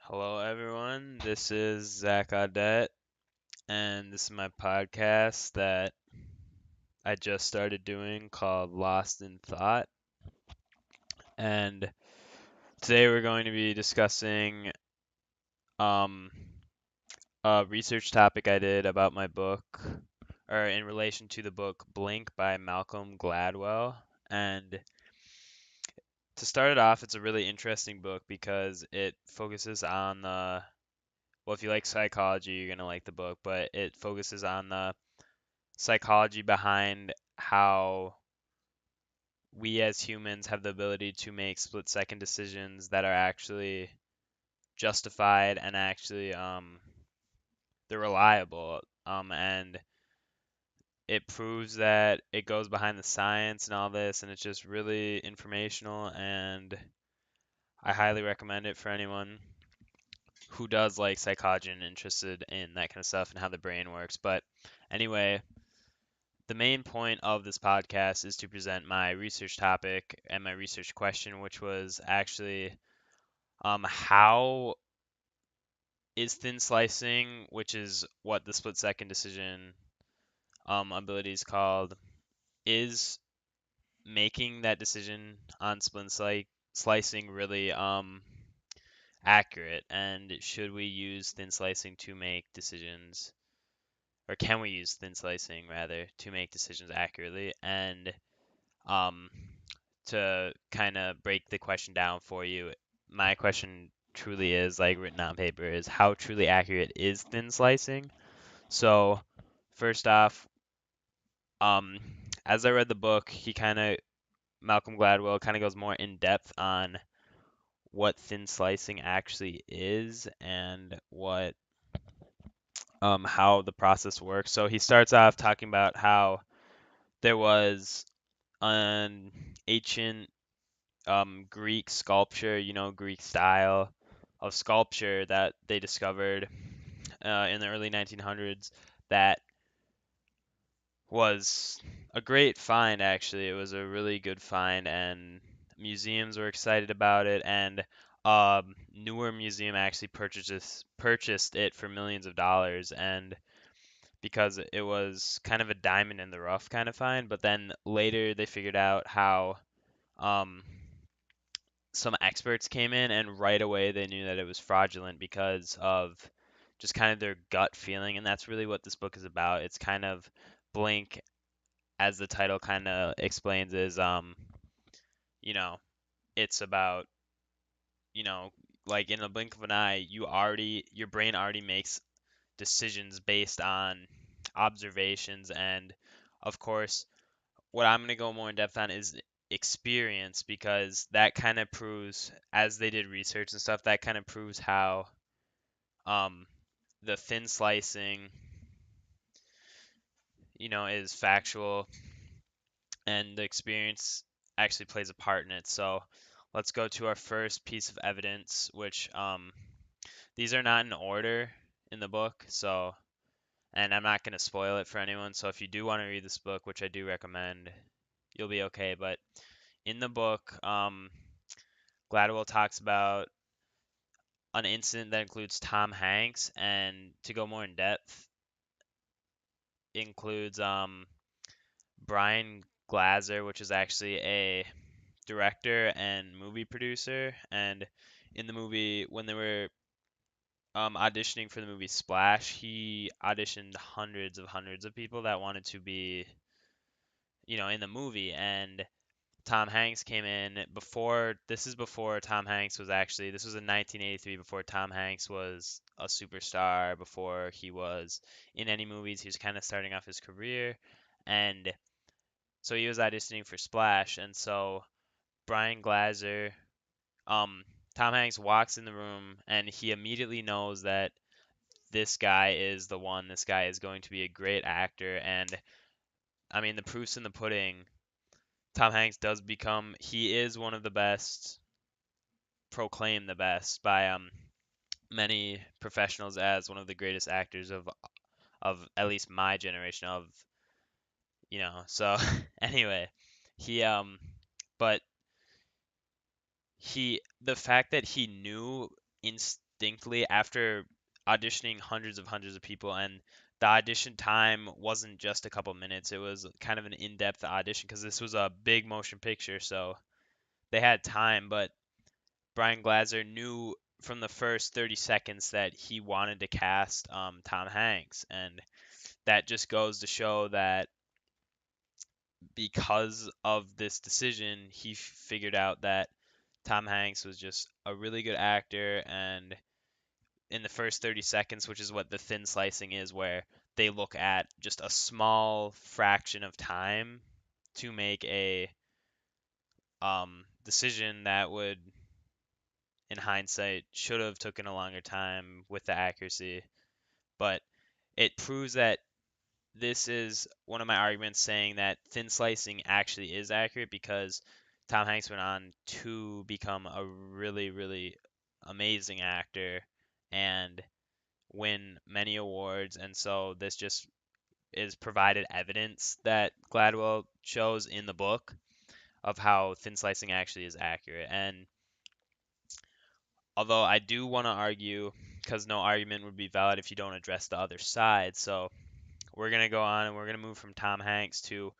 Hello, everyone. This is Zach Audette, and this is my podcast that I just started doing called Lost in Thought. And today we're going to be discussing um, a research topic I did about my book, or in relation to the book Blink by Malcolm Gladwell. And to start it off, it's a really interesting book because it focuses on well, if you like psychology, you're going to like the book, but it focuses on the psychology behind how we as humans have the ability to make split second decisions that are actually justified and actually they're reliable, and it proves that it goes behind the science and all this, and it's just really informational, and I highly recommend it for anyone who does like psychology and interested in that kind of stuff and how the brain works. But anyway, the main point of this podcast is to present my research topic and my research question, which was actually how is thin slicing, which is what the split second decision ability is called, is making that decision on slicing really accurate, and should we use thin slicing to make decisions, or can we use thin slicing rather to make decisions accurately? And um, to kind of break the question down for you, my question truly is like written on paper is how truly accurate is thin slicing? So, first off, um, as I read the book, Malcolm Gladwell kind of goes more in depth on what thin slicing actually is and what how the process works. So he starts off talking about how there was an ancient Greek sculpture, Greek style of sculpture that they discovered in the early 1900s that was a great find, actually. It was a really good find, and museums were excited about it, and a newer museum actually purchased it for millions of dollars, and because it was kind of a diamond in the rough kind of find, but then later they figured out how um, some experts came in and right away they knew that it was fraudulent because of just kind of their gut feeling, and that's really what this book is about. It's kind of Blink, as the title kind of explains, is you know it's about, you know like in a blink of an eye, your brain already makes decisions based on observations, and of course what I'm going to go more in depth on is experience, because that kind of proves, as they did research and stuff, that kind of proves how um, the thin slicing, is factual, and the experience actually plays a part in it. So let's go to our first piece of evidence, which these are not in order in the book, so and I'm not going to spoil it for anyone. So if you do want to read this book, which I do recommend, you'll be okay. But in the book, Gladwell talks about an incident that includes Tom Hanks, and to go more in depth, includes Brian Glazer, which is actually a director and movie producer. And in the movie, when they were auditioning for the movie Splash, he auditioned hundreds of people that wanted to be, in the movie. And Tom Hanks came in before. This is before Tom Hanks was actually. This was in 1983, before Tom Hanks was a superstar, before he was in any movies. He was kind of starting off his career, and so he was auditioning for Splash. And so Brian Glazer, um, Tom Hanks walks in the room, and he immediately knows that this guy is the one. This guy is going to be a great actor, and I mean the proof's in the pudding. Tom Hanks he is one of the best, proclaimed the best by many professionals as one of the greatest actors of at least my generation of, so anyway, he but the fact that he knew distinctly after auditioning hundreds of people, and the audition time wasn't just a couple minutes. It was kind of an in-depth audition because this was a big motion picture, so they had time. But Brian Glazer knew from the first 30 seconds that he wanted to cast Tom Hanks, and that just goes to show that because of this decision, he figured out that Tom Hanks was just a really good actor, and in the first 30 seconds, which is what the thin slicing is, where they look at just a small fraction of time to make a decision that would, in hindsight, should have taken a longer time with the accuracy. But it proves that this is one of my arguments saying that thin slicing actually is accurate because Tom Hanks went on to become a really, really amazing actor and win many awards. And so this just is provided evidence that Gladwell shows in the book of how thin slicing actually is accurate. And although I do want to argue, because no argument would be valid if you don't address the other side, so we're going to go on and we're going to move from Tom Hanks to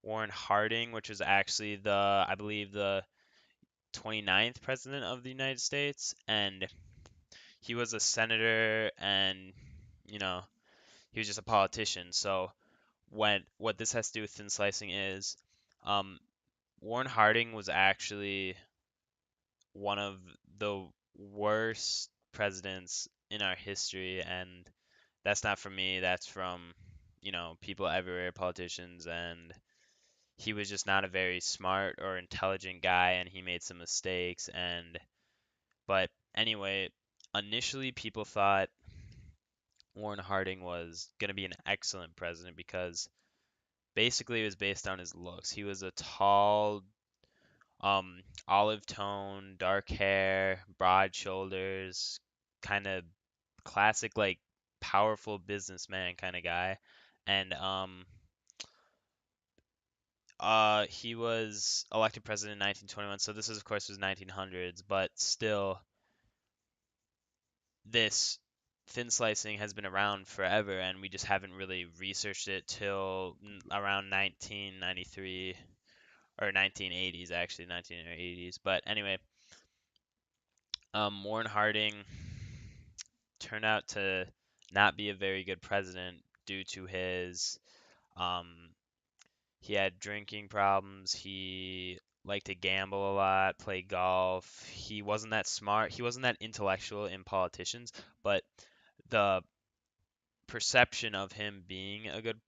Warren Harding, which was actually I believe, the 29th president of the United States. And he was a senator and, you know, he was just a politician. So what this has to do with thin slicing is um, Warren Harding was actually one of the worst presidents in our history, and that's not from me, that's from, people everywhere, politicians, and he was just not a very smart or intelligent guy, and he made some mistakes. And but anyway, initially people thought Warren Harding was going to be an excellent president because basically it was based on his looks. He was a tall, olive tone, dark hair, broad shoulders, kind of classic, like, powerful businessman kind of guy. And he was elected president in 1921, so this is, of course, was 1900s, but still, this thin slicing has been around forever, and we just haven't really researched it till around 1993 or 1980s, actually, 1980s. But anyway, Warren Harding turned out to not be a very good president due to his um, he had drinking problems. He liked to gamble a lot, play golf. He wasn't that smart. He wasn't that intellectual in politicians, but the perception of him being a good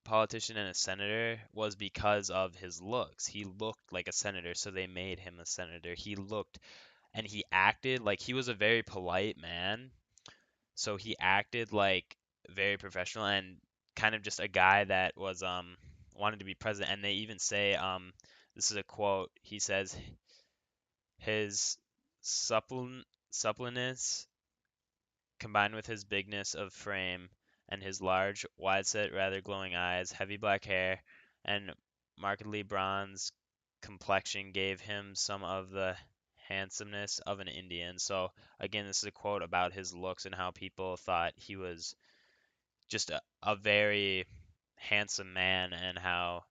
politician and a senator was because of his looks. He looked like a senator, so they made him a senator. He looked and he acted like he was a very polite man, so he acted like very professional and kind of just a guy that was wanted to be president. And they even say, this is a quote. He says his suppleness combined with his bigness of frame and his large, wide-set, rather glowing eyes, heavy black hair, and markedly bronzed complexion gave him some of the handsomeness of an Indian. So again, this is a quote about his looks and how people thought he was just a very handsome man, and how,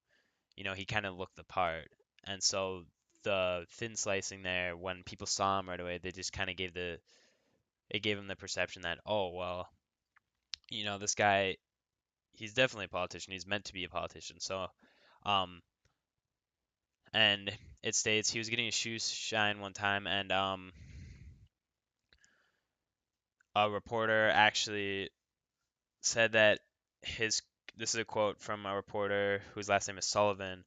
he kind of looked the part. And so the thin slicing there, when people saw him right away, they just kind of it gave him the perception that, oh, well, this guy, he's definitely a politician. He's meant to be a politician. So, um, and it states he was getting his shoes shined one time, and a reporter actually said that his this is a quote from a reporter whose last name is Sullivan,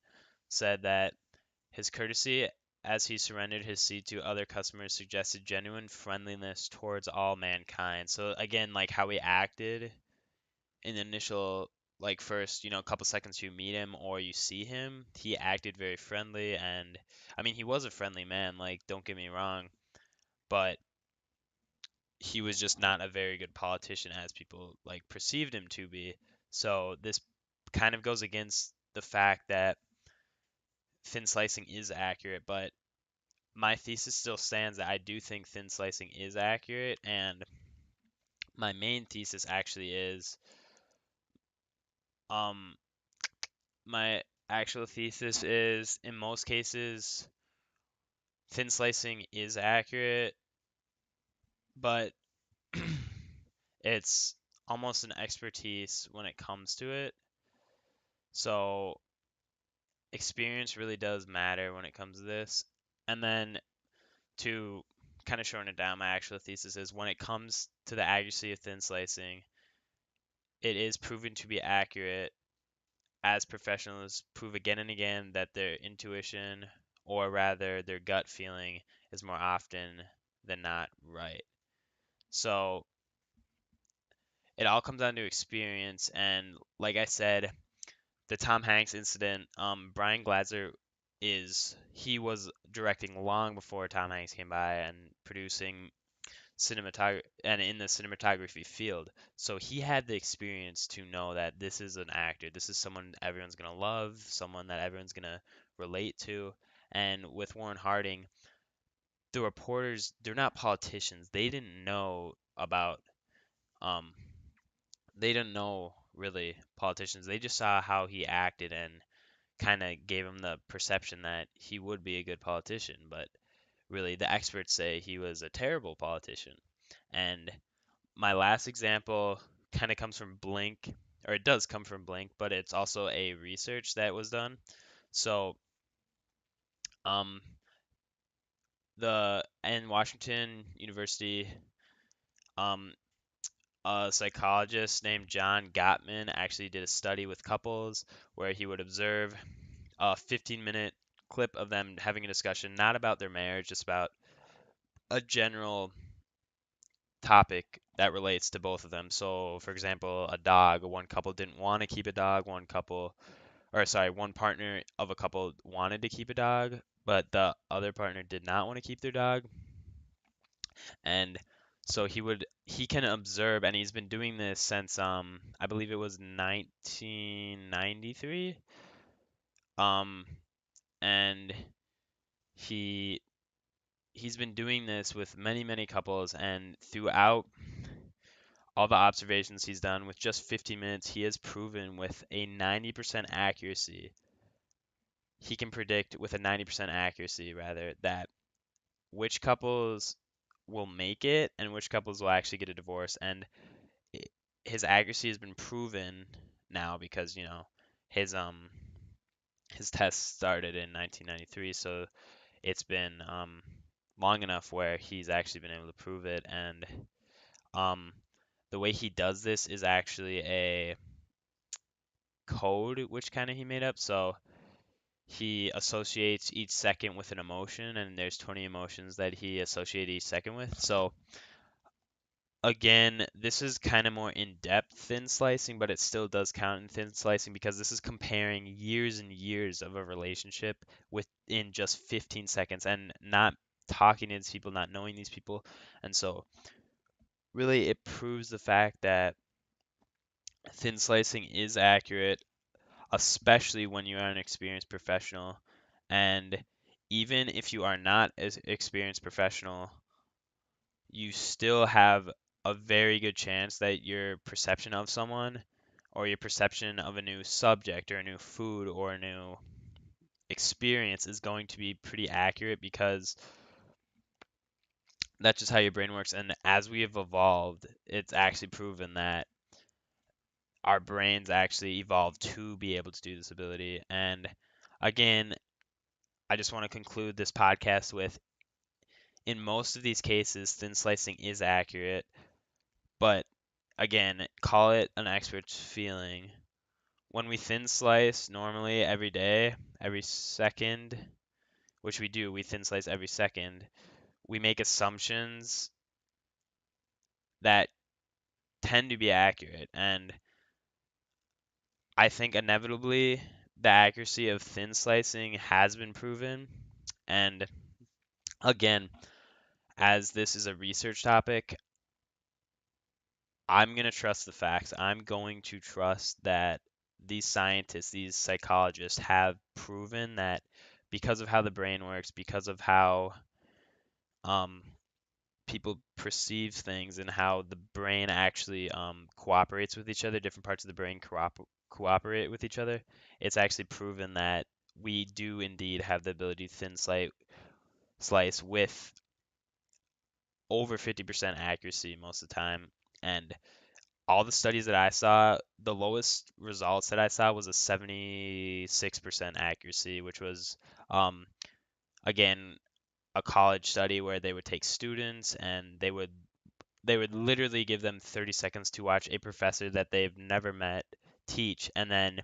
said that his courtesy as he surrendered his seat to other customers suggested genuine friendliness towards all mankind. So again, like how he acted in the initial, like, first, couple seconds you meet him or you see him, he acted very friendly. And I mean, he was a friendly man, like, don't get me wrong, but he was just not a very good politician as people, like, perceived him to be. So this kind of goes against the fact that thin slicing is accurate, but my thesis still stands that I do think thin slicing is accurate, and my main thesis actually is um my actual thesis is in most cases thin slicing is accurate, but it's almost an expertise when it comes to it. So experience really does matter when it comes to this. And then to kind of shorten it down, my actual thesis is when it comes to the accuracy of thin slicing, it is proven to be accurate as professionals prove again and again that their intuition, or rather their gut feeling, is more often than not right. So it all comes down to experience. And like I said, the Tom Hanks incident, Brian Glatzer he was directing long before Tom Hanks came by and producing cinematography and in the cinematography field. So he had the experience to know that this is an actor. This is someone everyone's gonna love, someone that everyone's gonna relate to. And with Warren Harding, the reporters, they're not politicians. Um they didn't know really politicians. They just saw how he acted and kind of gave him the perception that he would be a good politician, but really the experts say he was a terrible politician. And my last example kind of comes from Blink, or it does come from Blink, but it's also a research that was done. So, um, the in Washington University, um, a psychologist named John Gottman actually did a study with couples where he would observe a 15-minute clip of them having a discussion, not about their marriage, just about a general topic that relates to both of them. So, for example, a dog. One couple didn't want to keep a dog. One partner of a couple wanted to keep a dog, but the other partner did not want to keep their dog. And so he can observe, and he's been doing this since I believe it was 1993. Um, and he he's been doing this with many couples, and throughout all the observations he's done with just 15 minutes, he has proven with a 90% accuracy. He can predict with a 90% accuracy, rather, that which couples will make it and which couples will actually get a divorce. And i- his accuracy has been proven now because, his test started in 1993, so it's been long enough where he's actually been able to prove it. And um, the way he does this is actually a code which kind of he made up. So he associates each second with an emotion, and there's 20 emotions that he associates each second with. So again, this is kind of more in-depth thin slicing, but it still does count in thin slicing because this is comparing years and years of a relationship within just 15 seconds and not talking to these people, not knowing these people. And so really it proves the fact that thin slicing is accurate, especially when you are an experienced professional. And even if you are not as experienced professional, you still have a very good chance that your perception of someone or your perception of a new subject or a new food or a new experience is going to be pretty accurate because that's just how your brain works. And as we have evolved, it's actually proven that our brains actually evolved to be able to do this ability. And again, I just want to conclude this podcast with in most of these cases, thin slicing is accurate, but again, call it an expert's feeling. When we thin slice normally every day, every second, which we do, we thin slice every second, we make assumptions that tend to be accurate. And I think inevitably the accuracy of thin slicing has been proven. And again, as this is a research topic, I'm going to trust the facts. I'm going to trust that these scientists, these psychologists have proven that because of how the brain works, because of how um, people perceive things and how the brain actually cooperates with each other. Different parts of the brain cooperate with each other. It's actually proven that we do indeed have the ability to slice with over 50% accuracy most of the time. And all the studies that I saw, the lowest results that I saw was a 76% accuracy, which was, um, again, a college study where they would take students and they would literally give them 30 seconds to watch a professor that they've never met teach, and then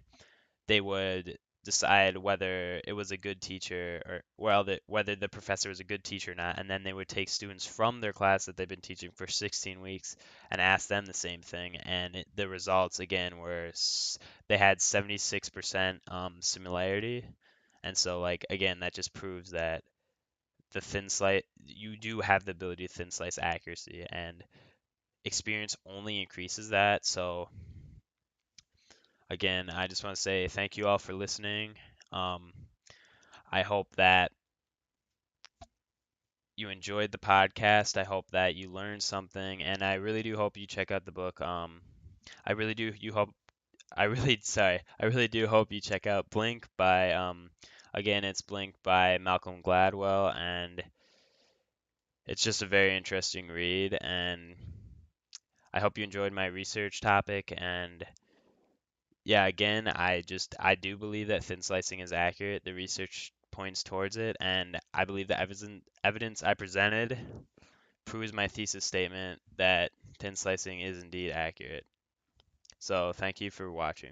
they would decide whether it was a good teacher or well, whether the professor was a good teacher or not, and then they would take students from their class that they've been teaching for 16 weeks and ask them the same thing, and the results again were they had 76% similarity, and so like again that just proves that the thin slice you do have the ability to thin slice accuracy, and experience only increases that. So again, I just want to say thank you all for listening. Um, I hope that you enjoyed the podcast. I hope that you learned something, and I really do hope you check out the book. I really do. You hope. I really sorry. I really do hope you check out Blink by again, it's Blink by Malcolm Gladwell, and it's just a very interesting read. And I hope you enjoyed my research topic. And yeah, again, I do believe that thin slicing is accurate. The research points towards it, and I believe the evidence I presented proves my thesis statement that thin slicing is indeed accurate. So thank you for watching.